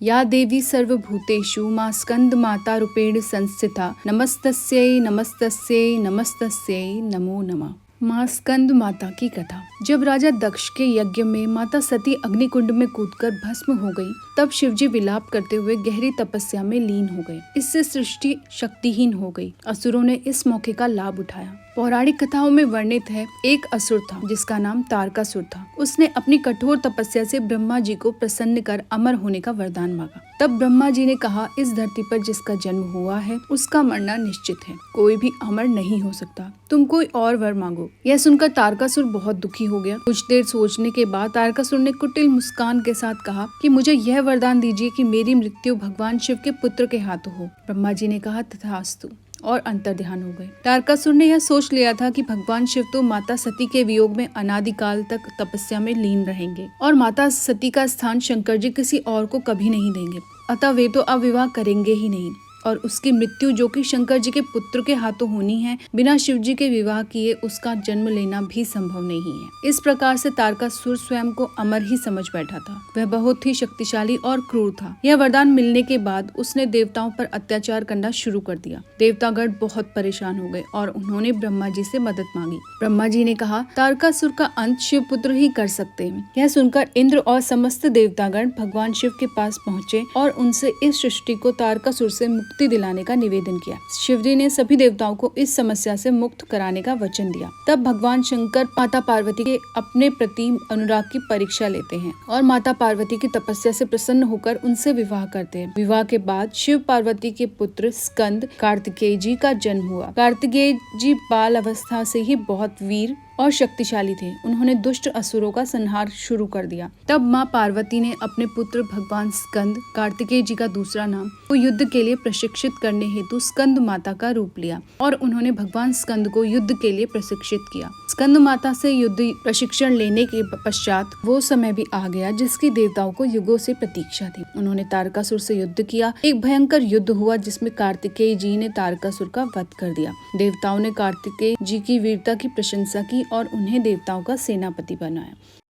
या देवी सर्वभूतेषु मा स्कंद माता रूपेण संस्थिता नमस्तस्यै नमस्तस्यै नमस्तस्यै नमो नमः। माँ स्कंद माता की कथा। जब राजा दक्ष के यज्ञ में माता सती अग्निकुंड में कूदकर भस्म हो गई, तब शिवजी विलाप करते हुए गहरी तपस्या में लीन हो गए। इससे सृष्टि शक्तिहीन हो गई। असुरों ने इस मौके का लाभ उठाया। पौराणिक कथाओं में वर्णित है, एक असुर था जिसका नाम तारकासुर था। उसने अपनी कठोर तपस्या से ब्रह्मा जी को प्रसन्न कर अमर होने का वरदान मांगा। तब ब्रह्मा जी ने कहा, इस धरती पर जिसका जन्म हुआ है उसका मरना निश्चित है, कोई भी अमर नहीं हो सकता, तुम कोई और वर मांगो। यह सुनकर तारकासुर बहुत दुखी हो गया। कुछ देर सोचने के बाद तारकासुर ने कुटिल मुस्कान के साथ कहा कि मुझे यह वरदान दीजिए कि मेरी मृत्यु भगवान शिव के पुत्र के हाथों हो। ब्रह्मा जी ने कहा, तथास्तु, और अंतर्ध्यान हो गए। तारकासुर ने यह सोच लिया था कि भगवान शिव तो माता सती के वियोग में अनादिकाल तक तपस्या में लीन रहेंगे और माता सती का स्थान शंकर जी किसी और को कभी नहीं देंगे, अतः वे तो अब विवाह करेंगे ही नहीं, और उसकी मृत्यु जो कि शंकर जी के पुत्र के हाथों होनी है, बिना शिव जी के विवाह किए उसका जन्म लेना भी संभव नहीं है। इस प्रकार से तारकासुर स्वयं को अमर ही समझ बैठा था। वह बहुत ही शक्तिशाली और क्रूर था। यह वरदान मिलने के बाद उसने देवताओं पर अत्याचार करना शुरू कर दिया। देवतागण बहुत परेशान हो गए और उन्होंने ब्रह्मा जी से मदद मांगी। ब्रह्मा जी ने कहा, तारकासुर का अंत शिव पुत्र ही कर सकते हैं। यह सुनकर इंद्र और समस्त देवतागण भगवान शिव के पास पहुँचे और उनसे इस सृष्टि को तारकासुर से मुक्ति दिलाने का निवेदन किया। शिवजी ने सभी देवताओं को इस समस्या से मुक्त कराने का वचन दिया। तब भगवान शंकर माता पार्वती के अपने प्रति अनुराग की परीक्षा लेते हैं और माता पार्वती की तपस्या से प्रसन्न होकर उनसे विवाह करते हैं। विवाह के बाद शिव पार्वती के पुत्र स्कंद कार्तिकेय जी का जन्म हुआ। कार्तिकेय जी बाल अवस्था से ही बहुत वीर और शक्तिशाली थे। उन्होंने दुष्ट असुरों का संहार शुरू कर दिया। तब माँ पार्वती ने अपने पुत्र भगवान स्कंद कार्तिकेय जी का दूसरा नाम को युद्ध के लिए प्रशिक्षित करने हेतु स्कंद माता का रूप लिया और उन्होंने भगवान स्कंद को युद्ध के लिए प्रशिक्षित किया। स्कंद माता से युद्ध प्रशिक्षण लेने के पश्चात वो समय भी आ गया जिसकी देवताओं को युगों से प्रतीक्षा थी। उन्होंने तारकासुर से युद्ध किया। एक भयंकर युद्ध हुआ जिसमें कार्तिकेय जी ने तारकासुर का वध कर दिया। देवताओं ने कार्तिकेय जी की वीरता की प्रशंसा की और उन्हें देवताओं का सेनापति बनाया।